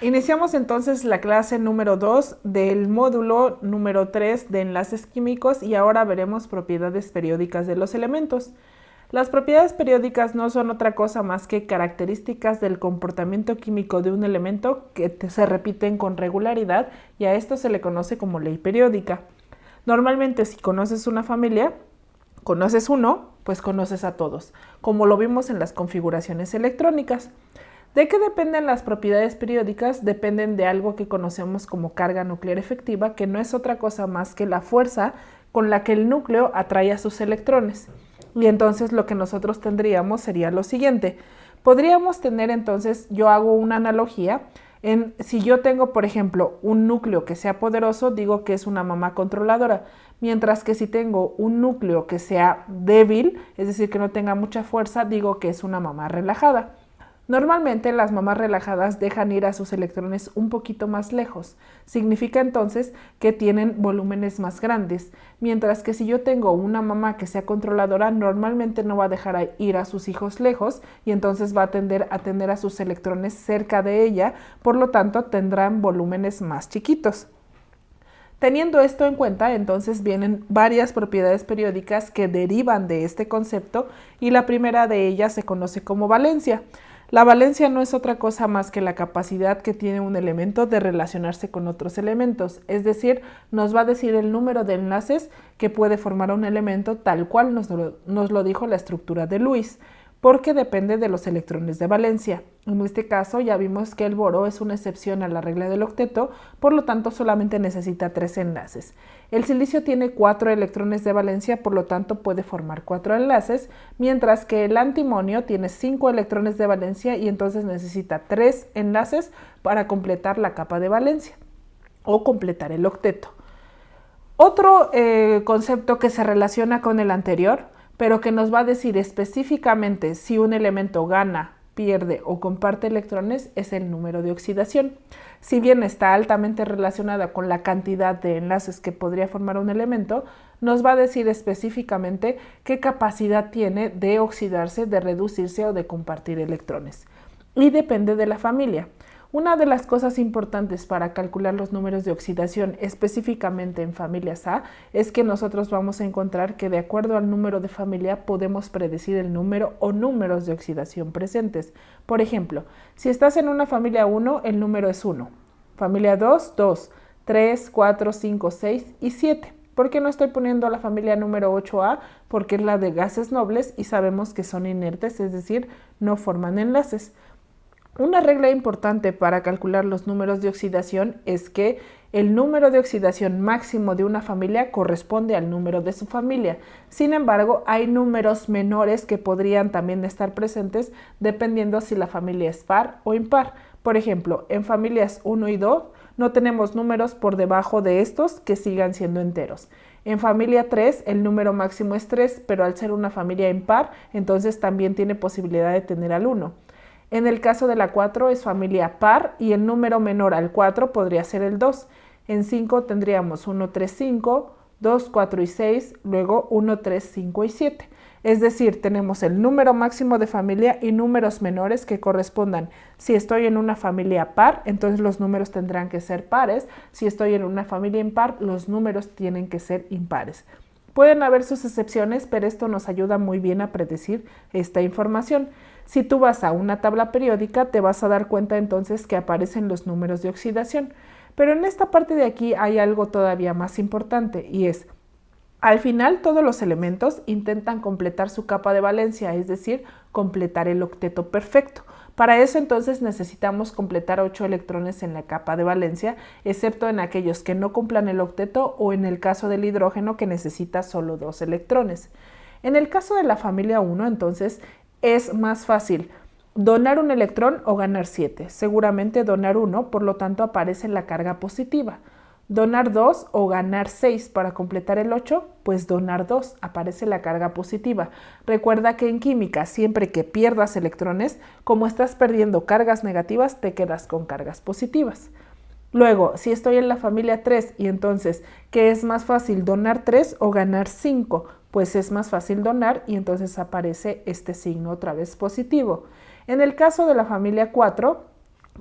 Iniciamos entonces la clase número 2 del módulo número 3 de enlaces químicos y ahora veremos propiedades periódicas de los elementos. Las propiedades periódicas no son otra cosa más que características del comportamiento químico de un elemento que se repiten con regularidad y a esto se le conoce como ley periódica. Normalmente si conoces una familia, conoces uno, pues conoces a todos, como lo vimos en las configuraciones electrónicas. ¿De qué dependen las propiedades periódicas? Dependen de algo que conocemos como carga nuclear efectiva, que no es otra cosa más que la fuerza con la que el núcleo atrae a sus electrones. Y entonces lo que nosotros tendríamos sería lo siguiente. Podríamos tener entonces, yo hago una analogía, si yo tengo, por ejemplo, un núcleo que sea poderoso, digo que es una mamá controladora, mientras que si tengo un núcleo que sea débil, es decir, que no tenga mucha fuerza, digo que es una mamá relajada. Normalmente las mamás relajadas dejan ir a sus electrones un poquito más lejos. Significa entonces que tienen volúmenes más grandes, mientras que si yo tengo una mamá que sea controladora, normalmente no va a dejar ir a sus hijos lejos y entonces va a tender a tener a sus electrones cerca de ella, por lo tanto tendrán volúmenes más chiquitos. Teniendo esto en cuenta, entonces vienen varias propiedades periódicas que derivan de este concepto y la primera de ellas se conoce como valencia. La valencia no es otra cosa más que la capacidad que tiene un elemento de relacionarse con otros elementos, es decir, nos va a decir el número de enlaces que puede formar un elemento tal cual nos lo dijo la estructura de Lewis, porque depende de los electrones de valencia. En este caso ya vimos que el boro es una excepción a la regla del octeto, por lo tanto solamente necesita 3 enlaces. El silicio tiene 4 electrones de valencia, por lo tanto puede formar 4 enlaces, mientras que el antimonio tiene 5 electrones de valencia y entonces necesita 3 enlaces para completar la capa de valencia o completar el octeto. Otro concepto que se relaciona con el anterior, pero que nos va a decir específicamente si un elemento gana, pierde o comparte electrones, es el número de oxidación. Si bien está altamente relacionada con la cantidad de enlaces que podría formar un elemento, nos va a decir específicamente qué capacidad tiene de oxidarse, de reducirse o de compartir electrones. Y depende de la familia. Una de las cosas importantes para calcular los números de oxidación específicamente en familias A es que nosotros vamos a encontrar que de acuerdo al número de familia podemos predecir el número o números de oxidación presentes. Por ejemplo, si estás en una familia 1, el número es 1. Familia 2, 2, 3, 4, 5, 6 y 7. ¿Por qué no estoy poniendo la familia número 8A? Porque es la de gases nobles y sabemos que son inertes, es decir, no forman enlaces. Una regla importante para calcular los números de oxidación es que el número de oxidación máximo de una familia corresponde al número de su familia. Sin embargo, hay números menores que podrían también estar presentes dependiendo si la familia es par o impar. Por ejemplo, en familias 1 y 2 no tenemos números por debajo de estos que sigan siendo enteros. En familia 3 el número máximo es 3, pero al ser una familia impar, entonces también tiene posibilidad de tener al 1. En el caso de la 4 es familia par y el número menor al 4 podría ser el 2. En 5 tendríamos 1, 3, 5, 2, 4 y 6, luego 1, 3, 5 y 7. Es decir, tenemos el número máximo de familia y números menores que correspondan. Si estoy en una familia par, entonces los números tendrán que ser pares. Si estoy en una familia impar, los números tienen que ser impares. Pueden haber sus excepciones, pero esto nos ayuda muy bien a predecir esta información. Si tú vas a una tabla periódica, te vas a dar cuenta entonces que aparecen los números de oxidación. Pero en esta parte de aquí hay algo todavía más importante y es, al final todos los elementos intentan completar su capa de valencia, es decir, completar el octeto perfecto. Para eso entonces necesitamos completar 8 electrones en la capa de valencia, excepto en aquellos que no cumplan el octeto o en el caso del hidrógeno que necesita solo 2 electrones. En el caso de la familia 1, entonces, es más fácil donar un electrón o ganar 7. Seguramente donar 1, por lo tanto aparece la carga positiva. Donar 2 o ganar 6 para completar el 8, pues donar 2, aparece la carga positiva. Recuerda que en química, siempre que pierdas electrones, como estás perdiendo cargas negativas, te quedas con cargas positivas. Luego, si estoy en la familia 3 y entonces, ¿qué es más fácil, donar 3 o ganar 5? Pues es más fácil donar y entonces aparece este signo otra vez positivo. En el caso de la familia 4,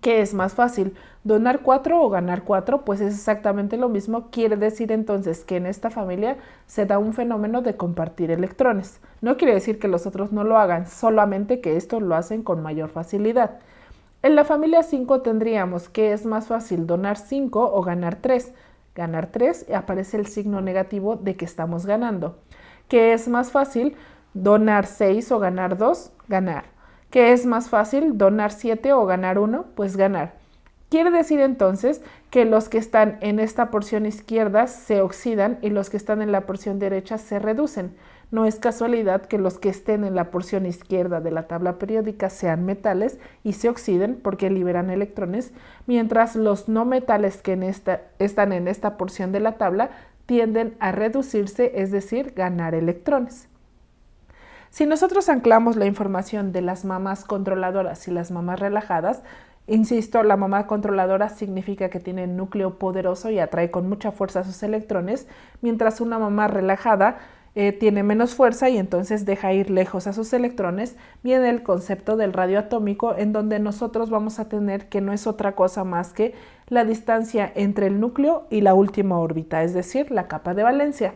¿Qué es más fácil? ¿Donar 4 o ganar 4? Pues es exactamente lo mismo. Quiere decir entonces que en esta familia se da un fenómeno de compartir electrones. No quiere decir que los otros no lo hagan, solamente que estos lo hacen con mayor facilidad. En la familia 5 tendríamos que es más fácil donar 5 o ganar 3. Ganar 3 aparece el signo negativo de que estamos ganando. ¿Qué es más fácil? Donar 6 o ganar 2, ganar. ¿Qué es más fácil? ¿Donar 7 o ganar 1? Pues ganar. Quiere decir entonces que los que están en esta porción izquierda se oxidan y los que están en la porción derecha se reducen. No es casualidad que los que estén en la porción izquierda de la tabla periódica sean metales y se oxiden porque liberan electrones, mientras los no metales que están en esta porción de la tabla tienden a reducirse, es decir, ganar electrones. Si nosotros anclamos la información de las mamás controladoras y las mamás relajadas, insisto, la mamá controladora significa que tiene un núcleo poderoso y atrae con mucha fuerza sus electrones, mientras una mamá relajada tiene menos fuerza y entonces deja ir lejos a sus electrones. Viene el concepto del radio atómico, en donde nosotros vamos a tener que no es otra cosa más que la distancia entre el núcleo y la última órbita, es decir, la capa de valencia.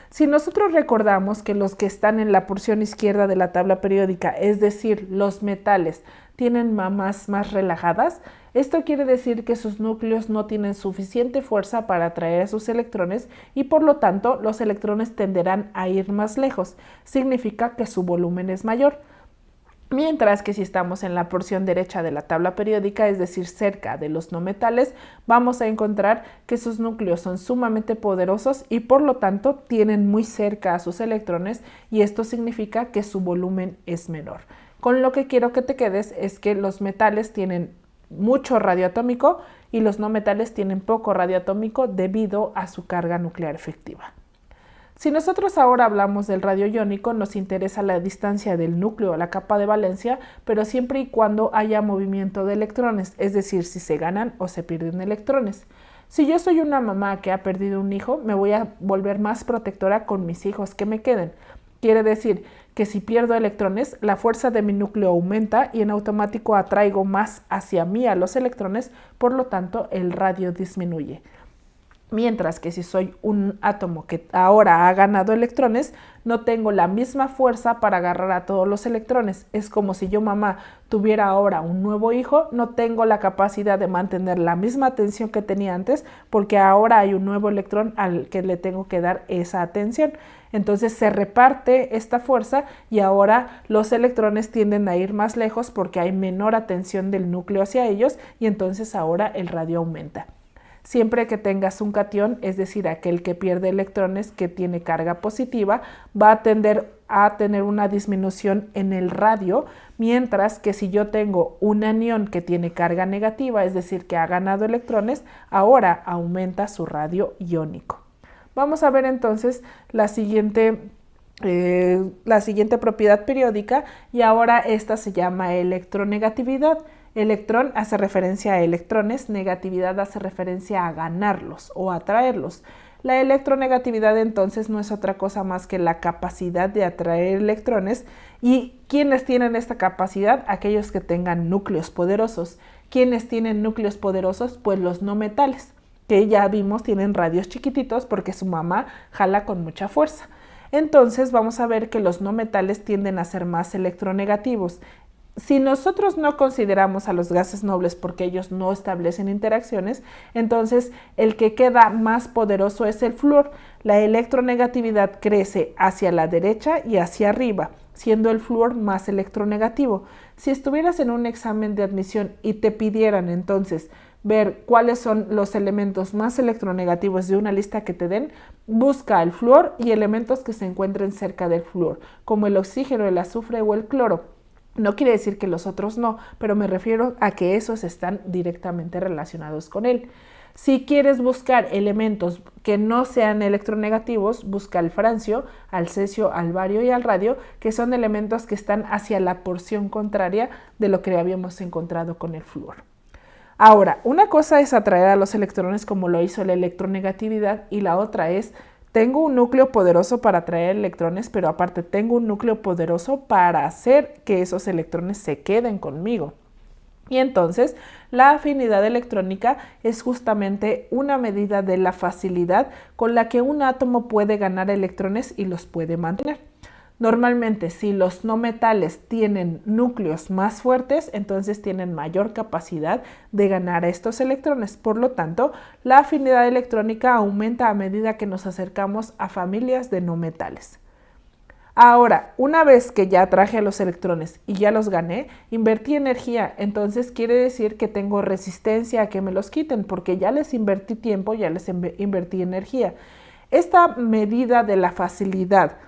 Si nosotros recordamos que los que están en la porción izquierda de la tabla periódica, es decir, los metales, tienen mamás más relajadas, esto quiere decir que sus núcleos no tienen suficiente fuerza para atraer a sus electrones y por lo tanto los electrones tenderán a ir más lejos. Significa que su volumen es mayor. Mientras que si estamos en la porción derecha de la tabla periódica, es decir, cerca de los no metales, vamos a encontrar que sus núcleos son sumamente poderosos y por lo tanto tienen muy cerca a sus electrones y esto significa que su volumen es menor. Con lo que quiero que te quedes es que los metales tienen mucho radio atómico y los no metales tienen poco radio atómico debido a su carga nuclear efectiva. Si nosotros ahora hablamos del radio iónico, nos interesa la distancia del núcleo a la capa de valencia, pero siempre y cuando haya movimiento de electrones, es decir, si se ganan o se pierden electrones. Si yo soy una mamá que ha perdido un hijo, me voy a volver más protectora con mis hijos que me queden. Quiere decir que si pierdo electrones, la fuerza de mi núcleo aumenta y en automático atraigo más hacia mí a los electrones, por lo tanto el radio disminuye. Mientras que si soy un átomo que ahora ha ganado electrones, no tengo la misma fuerza para agarrar a todos los electrones. Es como si yo, mamá, tuviera ahora un nuevo hijo, no tengo la capacidad de mantener la misma atención que tenía antes porque ahora hay un nuevo electrón al que le tengo que dar esa atención. Entonces se reparte esta fuerza y ahora los electrones tienden a ir más lejos porque hay menor atención del núcleo hacia ellos y entonces ahora el radio aumenta. Siempre que tengas un catión, es decir, aquel que pierde electrones que tiene carga positiva, va a tender a tener una disminución en el radio, mientras que si yo tengo un anión que tiene carga negativa, es decir, que ha ganado electrones, ahora aumenta su radio iónico. Vamos a ver entonces la siguiente propiedad periódica y ahora esta se llama electronegatividad. Electrón hace referencia a electrones, negatividad hace referencia a ganarlos o atraerlos. La electronegatividad entonces no es otra cosa más que la capacidad de atraer electrones. ¿Y quiénes tienen esta capacidad? Aquellos que tengan núcleos poderosos. ¿Quiénes tienen núcleos poderosos? Pues los no metales, que ya vimos tienen radios chiquititos porque su mamá jala con mucha fuerza. Entonces vamos a ver que los no metales tienden a ser más electronegativos. Si nosotros no consideramos a los gases nobles porque ellos no establecen interacciones, entonces el que queda más poderoso es el flúor. La electronegatividad crece hacia la derecha y hacia arriba, siendo el flúor más electronegativo. Si estuvieras en un examen de admisión y te pidieran entonces ver cuáles son los elementos más electronegativos de una lista que te den, busca el flúor y elementos que se encuentren cerca del flúor, como el oxígeno, el azufre o el cloro. No quiere decir que los otros no, pero me refiero a que esos están directamente relacionados con él. Si quieres buscar elementos que no sean electronegativos, busca al francio, al cesio, al bario y al radio, que son elementos que están hacia la porción contraria de lo que habíamos encontrado con el flúor. Ahora, una cosa es atraer a los electrones como lo hizo la electronegatividad y la otra es tengo un núcleo poderoso para atraer electrones, pero aparte tengo un núcleo poderoso para hacer que esos electrones se queden conmigo. Y entonces la afinidad electrónica es justamente una medida de la facilidad con la que un átomo puede ganar electrones y los puede mantener. Normalmente, si los no metales tienen núcleos más fuertes, entonces tienen mayor capacidad de ganar a estos electrones. Por lo tanto, la afinidad electrónica aumenta a medida que nos acercamos a familias de no metales. Ahora, una vez que ya traje a los electrones y ya los gané, invertí energía, entonces quiere decir que tengo resistencia a que me los quiten, porque ya les invertí tiempo, ya les invertí energía. Esta medida de la facilidad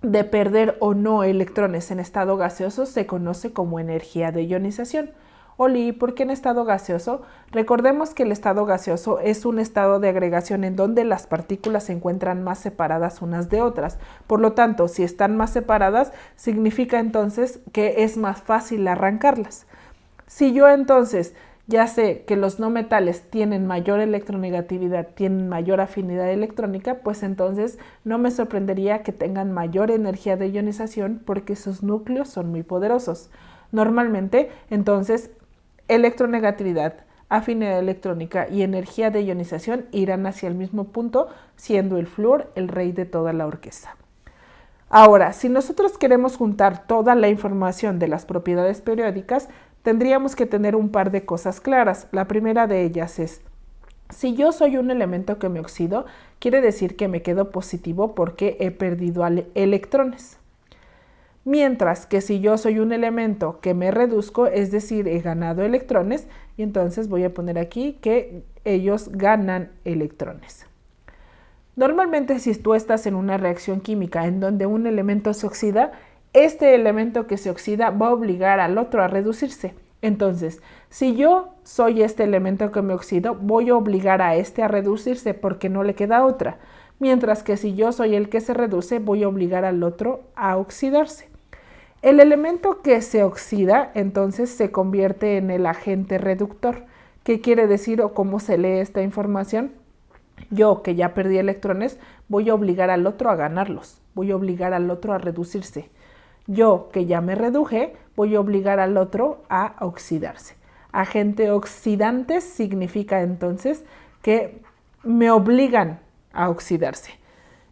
de perder o no electrones en estado gaseoso se conoce como energía de ionización. Oli, ¿por qué en estado gaseoso? Recordemos que el estado gaseoso es un estado de agregación en donde las partículas se encuentran más separadas unas de otras. Por lo tanto, si están más separadas, significa entonces que es más fácil arrancarlas. Si yo entonces ya sé que los no metales tienen mayor electronegatividad, tienen mayor afinidad electrónica, pues entonces no me sorprendería que tengan mayor energía de ionización porque sus núcleos son muy poderosos. Normalmente, entonces, electronegatividad, afinidad electrónica y energía de ionización irán hacia el mismo punto, siendo el flúor el rey de toda la orquesta. Ahora, si nosotros queremos juntar toda la información de las propiedades periódicas, tendríamos que tener un par de cosas claras. La primera de ellas es, si yo soy un elemento que me oxido, quiere decir que me quedo positivo porque he perdido electrones. Mientras que si yo soy un elemento que me reduzco, es decir, he ganado electrones, y entonces voy a poner aquí que ellos ganan electrones. Normalmente, si tú estás en una reacción química en donde un elemento se oxida, este elemento que se oxida va a obligar al otro a reducirse. Entonces, si yo soy este elemento que me oxido, voy a obligar a este a reducirse porque no le queda otra. Mientras que si yo soy el que se reduce, voy a obligar al otro a oxidarse. El elemento que se oxida, entonces, se convierte en el agente reductor. ¿Qué quiere decir o cómo se lee esta información? Yo, que ya perdí electrones, voy a obligar al otro a ganarlos. Voy a obligar al otro a reducirse. Yo, que ya me reduje, voy a obligar al otro a oxidarse. Agente oxidante significa entonces que me obligan a oxidarse.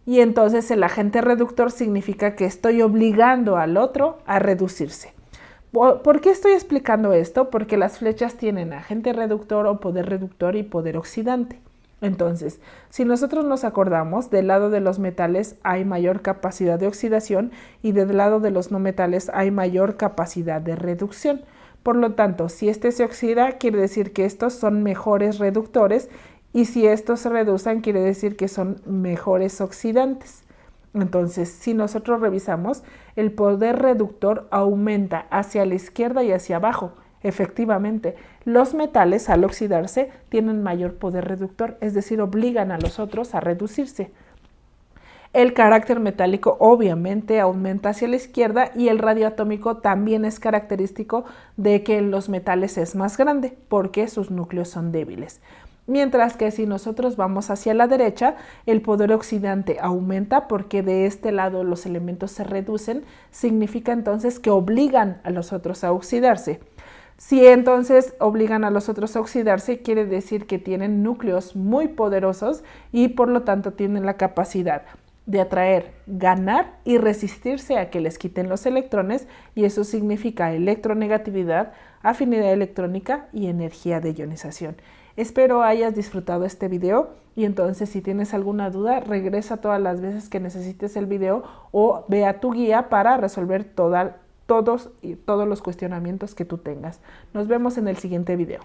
Y entonces el agente reductor significa que estoy obligando al otro a reducirse. ¿Por qué estoy explicando esto? Porque las flechas tienen agente reductor o poder reductor y poder oxidante. Entonces, si nosotros nos acordamos, del lado de los metales hay mayor capacidad de oxidación y del lado de los no metales hay mayor capacidad de reducción. Por lo tanto, si este se oxida, quiere decir que estos son mejores reductores y si estos se reducen, quiere decir que son mejores oxidantes. Entonces, si nosotros revisamos, el poder reductor aumenta hacia la izquierda y hacia abajo. Efectivamente, los metales al oxidarse tienen mayor poder reductor, es decir, obligan a los otros a reducirse. El carácter metálico obviamente aumenta hacia la izquierda y el radio atómico también es característico de que en los metales es más grande porque sus núcleos son débiles. Mientras que si nosotros vamos hacia la derecha, el poder oxidante aumenta porque de este lado los elementos se reducen, significa entonces que obligan a los otros a oxidarse. Si entonces obligan a los otros a oxidarse, quiere decir que tienen núcleos muy poderosos y por lo tanto tienen la capacidad de atraer, ganar y resistirse a que les quiten los electrones, y eso significa electronegatividad, afinidad electrónica y energía de ionización. Espero hayas disfrutado este video y entonces si tienes alguna duda, regresa todas las veces que necesites el video o ve a tu guía para resolver todos los cuestionamientos que tú tengas. Nos vemos en el siguiente video.